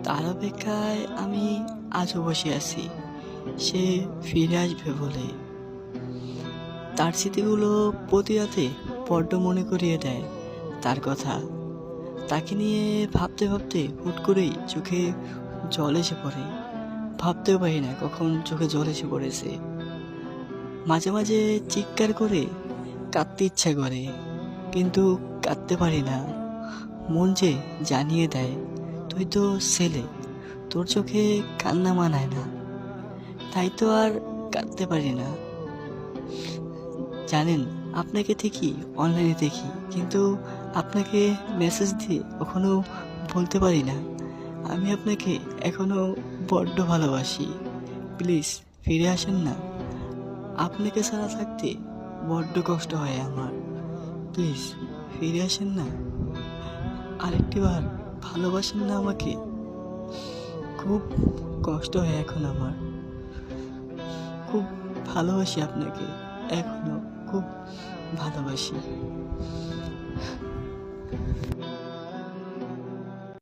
তার অপেক্ষায় আমি আজও বসে আছি, সে ফিরে আসবে বলে। তার স্মৃতিগুলো প্রতি রাতে বড্ড মনে করিয়ে দেয় তার কথা। তাকে নিয়ে ভাবতে ভাবতে হুট করেই চোখে জল এসে পড়ে। ভাবতেও পারি না কখন চোখে জল এসে পড়েছে। মাঝে মাঝে চিৎকার করে কাঁদতে ইচ্ছা করে, কিন্তু কাঁদতে পারি না। মন যে জানিয়ে দেয়, তুই তো ছেলে, তোর চোখে কান্না মানায় না। তাই তো আর কাঁদতে পারি না। জানেন, আপনাকে ঠিকই অনলাইনে দেখি, কিন্তু আপনাকে মেসেজ দিয়ে কখনো বলতে পারি না আমি আপনাকে এখনো বড্ড ভালোবাসি। প্লিজ ফিরে আসেন না। আপনাকে ছাড়া থাকতে বড্ড কষ্ট হয় আমার। প্লিজ ফিরে আসেন না। আরেকটি বার ভালোবাসেন না আমাকে। খুব কষ্ট হয় এখন আমার। খুব ভালোবাসি আপনাকে, এখনো খুব ভালোবাসি।